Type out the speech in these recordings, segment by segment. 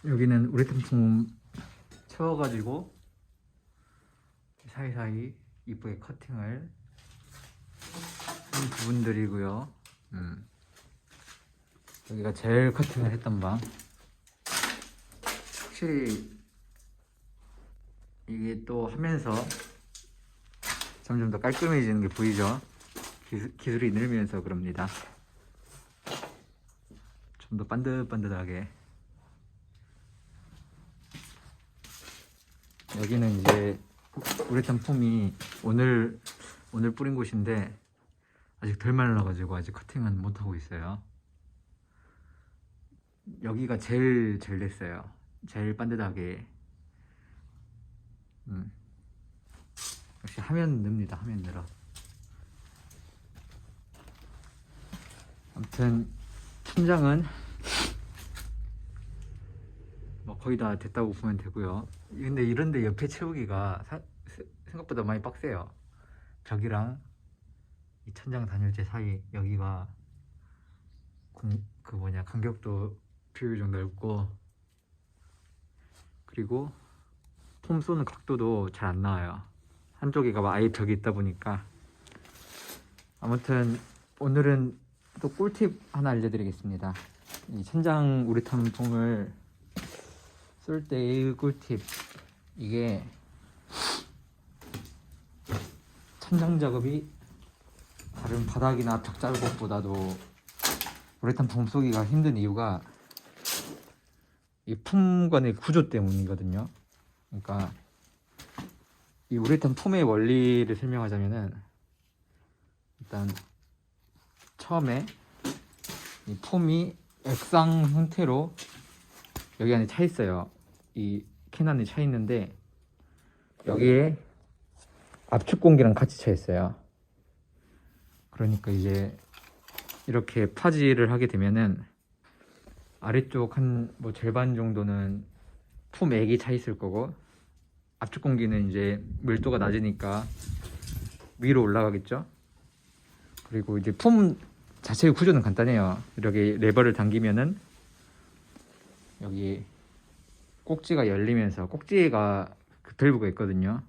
여기는 우레탄 폼 채워가지고 사이사이 이쁘게 커팅을 한 부분들이고요. 여기가 제일 커팅을 했던 방. 확실히 이게 또 하면서 점점 더 깔끔해지는 게 보이죠? 기술이 늘면서 그럽니다. 좀 더 반듯반듯하게. 여기는 이제 우레탄 폼이 오늘 뿌린 곳인데 아직 덜 말라가지고 아직 커팅은 못하고 있어요. 여기가 제일 됐어요. 제일 반듯하게. 역시 하면 늡니다. 하면 늘어. 아무튼 천장은 뭐 거의 다 됐다고 보면 되고요. 근데 이런데 옆에 채우기가 생각보다 많이 빡세요. 벽이랑 이 천장 단열재 사이 여기가 간격도 비교적 넓고, 그리고 폼 쏘는 각도도 잘 안 나와요. 한쪽에가 아예 벽이 있다 보니까. 아무튼 오늘은 또 꿀팁 하나 알려드리겠습니다. 이 천장 우레탄 폼을 쏠 때의 꿀팁, 이게 천장 작업이 다른 바닥이나 벽 작업보다도 우레탄 폼 쏘기가 힘든 이유가 이 폼건의 구조 때문이거든요. 그러니까 이 우레탄 폼의 원리를 설명하자면은, 일단 처음에 이 폼이 액상 형태로 여기 안에 차 있어요. 이 캔 안에 차 있는데 여기에 압축 공기랑 같이 차 있어요. 그러니까 이제 이렇게 파지를 하게 되면은 아래쪽 한 절반 정도는 폼액이 차 있을 거고, 압축 공기는 이제 밀도가 낮으니까 위로 올라가겠죠. 그리고 이제 폼 자체의 구조는 간단해요. 이렇게 레버를 당기면은 여기 꼭지가 열리면서, 꼭지가 그 밸브가 있거든요.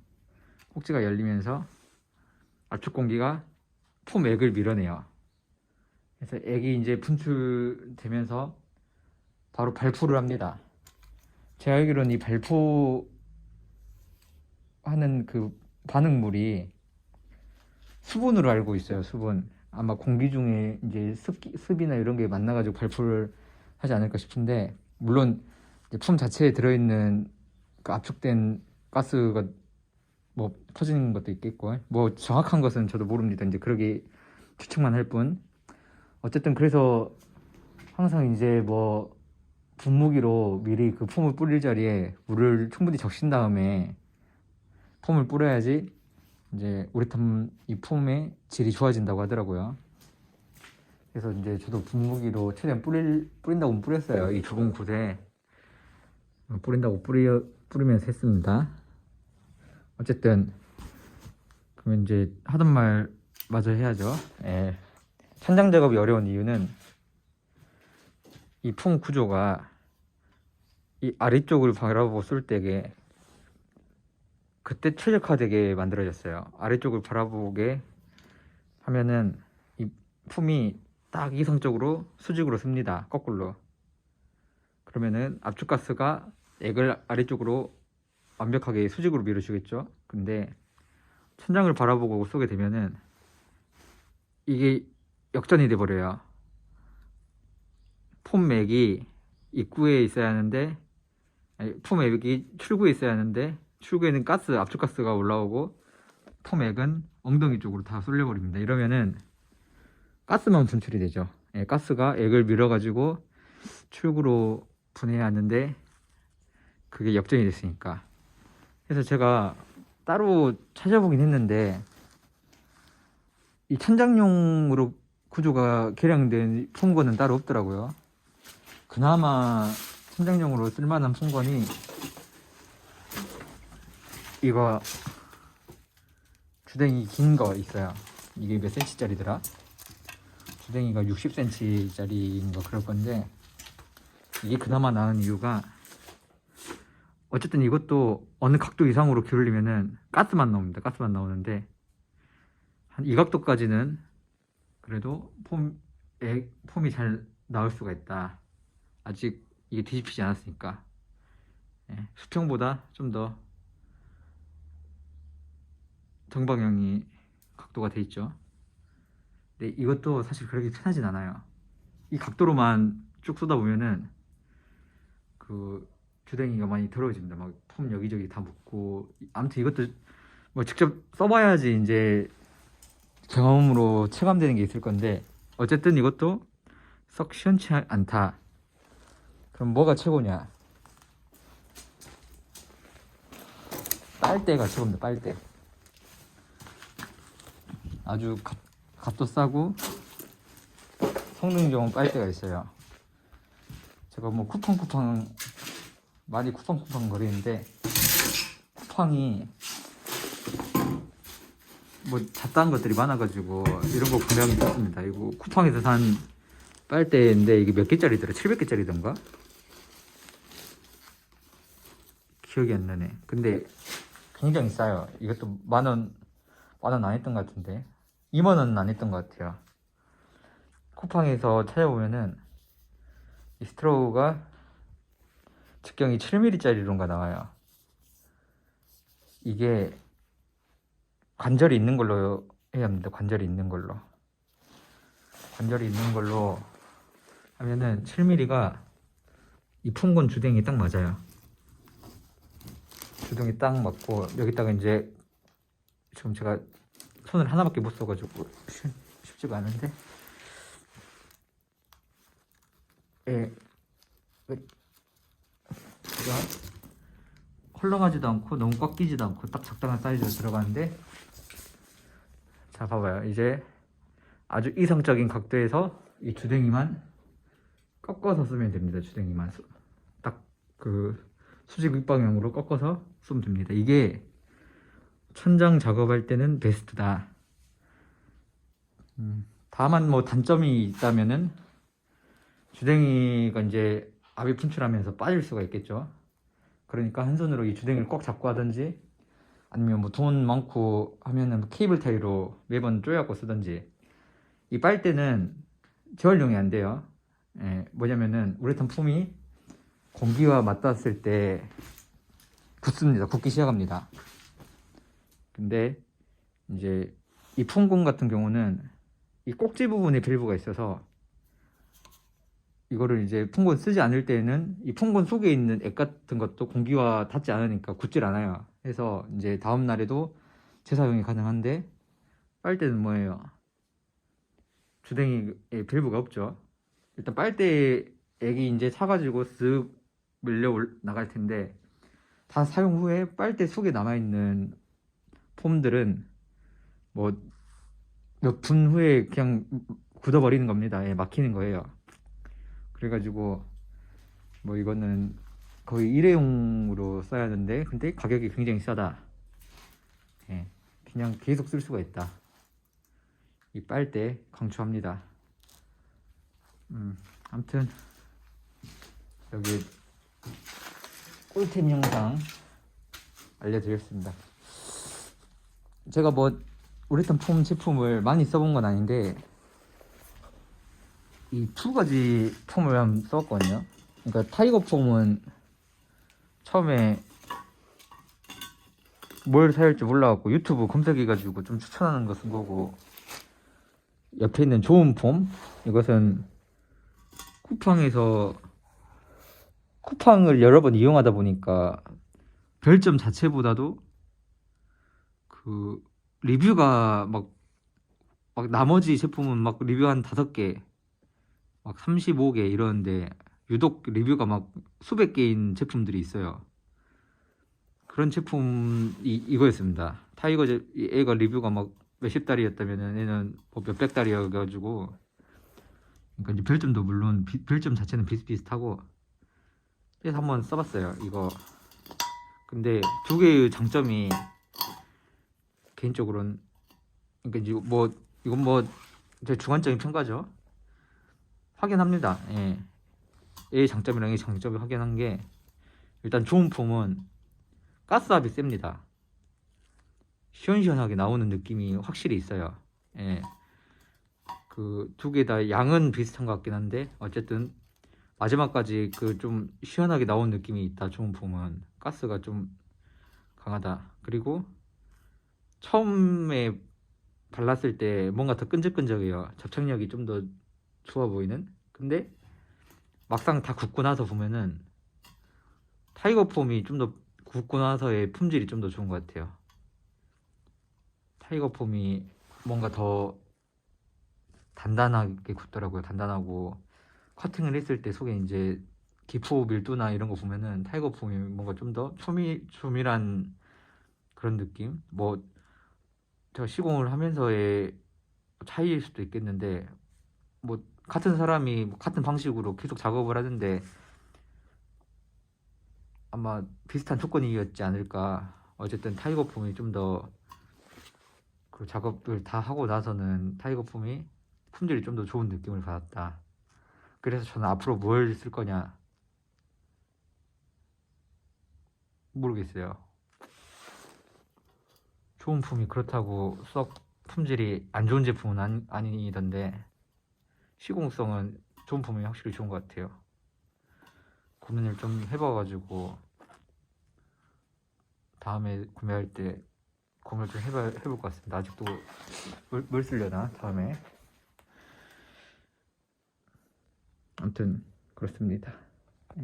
꼭지가 열리면서 압축 공기가 폼액을 밀어내요. 그래서 액이 이제 분출되면서 바로 발포를 합니다. 제가 알기로는 이 발포하는 그 반응물이 수분으로 알고 있어요. 수분. 아마 공기 중에 이제 습이나 이런 게 만나가지고 발포를 하지 않을까 싶은데, 물론 이제 폼 자체에 들어있는 그 압축된 가스가 퍼지는 것도 있겠고, 정확한 것은 저도 모릅니다. 이제 그러게 추측만 할 뿐. 어쨌든 그래서 항상 이제 분무기로 미리 그 폼을 뿌릴 자리에 물을 충분히 적신 다음에 폼을 뿌려야지 이제 우레탄 이 폼의 질이 좋아진다고 하더라고요. 그래서 이제 저도 분무기로 최대한 뿌린다고 뿌렸어요. 이 좁은 곳에 뿌린다고 뿌리면서 했습니다. 어쨌든 그러면 이제 하던 말 마저 해야죠. 예. 천장 작업이 어려운 이유는 이 폼 구조가 이 아래쪽을 바라보고 쏠 때게 그때 최적화되게 만들어졌어요. 아래쪽을 바라보게 하면은 이 폼이 딱 이성적으로 수직으로 씁니다. 거꾸로. 그러면은 압축가스가 액을 아래쪽으로 완벽하게 수직으로 밀어주겠죠. 근데 천장을 바라보고 쏘게 되면은 이게 역전이 돼 버려요. 폼액이 입구에 있어야 하는데, 폼액이 출구에 있어야 하는데 출구에는 압축가스가 올라오고 폼액은 엉덩이 쪽으로 다 쏠려 버립니다. 이러면은 가스만 분출이 되죠. 가스가 액을 밀어가지고 출구로 분해야 하는데 그게 역전이 됐으니까. 그래서 제가 따로 찾아보긴 했는데 이 천장용으로 구조가 개량된 폼건은 따로 없더라고요. 그나마 천장용으로 쓸만한 폼건이 이거 주댕이 긴 거 있어요. 이게 몇 cm짜리더라? 주댕이가 60cm짜리인 거 그럴 건데, 이게 그나마 나은 이유가 어쨌든 이것도 어느 각도 이상으로 기울이면은 가스만 나옵니다. 가스만 나오는데 한 이 각도까지는 그래도 폼이 잘 나올 수가 있다. 아직 이게 뒤집히지 않았으니까. 예, 수평보다 좀 더 정방향이 각도가 돼 있죠. 근데 이것도 사실 그렇게 편하진 않아요. 이 각도로만 쭉 쏘다 보면은 그 주댕이가 많이 더러워집니다. 막 폼 여기저기 다 묻고. 아무튼 이것도 뭐 직접 써봐야지 이제 경험으로 체감되는 게 있을 건데, 어쨌든 이것도 썩 시원치 않다. 그럼 뭐가 최고냐? 빨대가 최고입니다. 빨대. 아주 값도 싸고 성능이 좋은 빨대가 있어요. 제가 뭐 쿠팡 많이 쿠팡 거리는데, 쿠팡이 뭐 잡다한 것들이 많아가지고 이런 거 구매하기 좋습니다. 이거 쿠팡에서 산 빨대인데 이게 몇 개짜리더라? 700개짜리던가? 기억이 안 나네. 근데 굉장히 싸요. 이것도 만원 안 했던 것 같은데 2만원은 안 했던 것 같아요. 쿠팡에서 찾아보면은 이 스트로우가直径이 7mm짜리론가 나와요. 이게 관절이 있는 걸로 해야 합니다. 관절이 있는 걸로 하면은 7mm가 이 풍건 주댕이 딱 맞아요. 주둥이 딱 맞고, 여기다가 이제 지금 제가 손을 하나밖에 못 써가지고 쉽지가 않은데, 예, 제가 헐렁하지도 않고 너무 꽉 끼지도 않고 딱 적당한 사이즈로 들어가는데, 자 봐봐요. 이제 아주 이성적인 각도에서 이 주댕이만 꺾어서 쓰면 됩니다. 주댕이만 딱 그 수직 윗방향으로 꺾어서 쓰면 됩니다. 이게 천장 작업할 때는 베스트다. 다만 뭐 단점이 있다면은 주댕이가 이제 압이 분출하면서 빠질 수가 있겠죠. 그러니까 한 손으로 이 주댕이를 꼭 잡고 하든지, 아니면 뭐 돈 많고 하면은 케이블 타이로 매번 조여갖고 쓰든지. 이 빨대는 재활용이 안 돼요. 예, 뭐냐면은 우레탄 폼이 공기와 맞닿았을 때 굳습니다. 굳기 시작합니다. 근데 이제 이 폼공 같은 경우는 이 꼭지 부분에 밸브가 있어서, 이거를 이제 폼건 쓰지 않을 때는 이 폼건 속에 있는 액 같은 것도 공기와 닿지 않으니까 굳질 않아요. 해서 이제 다음 날에도 재사용이 가능한데, 빨대는 뭐예요? 주댕이에 밸브가 없죠. 일단 빨대 액이 이제 차가지고 쓱 밀려 나갈 텐데, 다 사용 후에 빨대 속에 남아있는 폼들은 뭐 몇 분 후에 그냥 굳어버리는 겁니다. 예, 막히는 거예요. 그래가지고 뭐 이거는 거의 일회용으로 써야 하는데, 근데 가격이 굉장히 싸다. 예, 그냥 계속 쓸 수가 있다. 이 빨대 강추합니다. 아무튼 여기 꿀템 영상 알려드렸습니다. 제가 뭐 우레탄 폼 제품을 많이 써본 건 아닌데, 이 두 가지 폼을 한번 써봤거든요. 그러니까 타이거 폼은 처음에 뭘 사야 할지 몰라갖고 유튜브 검색해가지고 좀 추천하는 거 쓴 거고, 옆에 있는 좋은 폼, 이것은 쿠팡을 여러 번 이용하다 보니까 별점 자체보다도 그 리뷰가 막 나머지 제품은 막 리뷰 한 5개, 막 35개 이러는데, 유독 리뷰가 막 수백 개인 제품들이 있어요. 그런 제품이 이거였습니다. 타이거 얘가 리뷰가 막 몇십 달이었다면 얘는 뭐 몇백 달이어가지고, 그러니까 이제 별점도 물론 별점 자체는 비슷비슷하고. 그래서 한번 써봤어요 이거. 근데 두 개의 장점이 개인적으로는, 그러니까 이제 뭐 이건 뭐 제 주관적인 평가죠. 확연합니다. 예. A의 장점이랑 이 장점이 확연한 게, 일단 좋은 폼은 가스압이 셉니다. 시원시원하게 나오는 느낌이 확실히 있어요. 예. 그 두 개 다 양은 비슷한 것 같긴 한데 어쨌든 마지막까지 그 좀 시원하게 나온 느낌이 있다. 좋은 폼은 가스가 좀 강하다. 그리고 처음에 발랐을 때 뭔가 더 끈적끈적해요. 접착력이 좀 더 좋아 보이는. 근데 막상 다 굳고 나서 보면은 타이거 폼이 좀 더 굳고 나서의 품질이 좀 더 좋은 것 같아요. 타이거 폼이 뭔가 더 단단하게 굳더라고요. 단단하고 커팅을 했을 때 속에 이제 기포 밀도나 이런 거 보면은 타이거 폼이 뭔가 좀 더 조밀한 그런 느낌? 뭐 제가 시공을 하면서의 차이일 수도 있겠는데 뭐 같은 사람이 뭐 같은 방식으로 계속 작업을 하는데 아마 비슷한 조건이었지 않을까. 어쨌든 타이거 폼이 좀 더 그 작업을 다 하고 나서는 타이거 폼이 품질이 좀 더 좋은 느낌을 받았다. 그래서 저는 앞으로 뭘 쓸 거냐 모르겠어요. 좋은 폼이 그렇다고 썩 품질이 안 좋은 제품은 아니던데 시공성은 좋은 폼이 확실히 좋은 것 같아요. 고민을 좀 해봐가지고 다음에 구매할 때 고민을 좀 해볼 것 같습니다. 아직도 뭘 쓰려나 다음에. 아무튼 그렇습니다.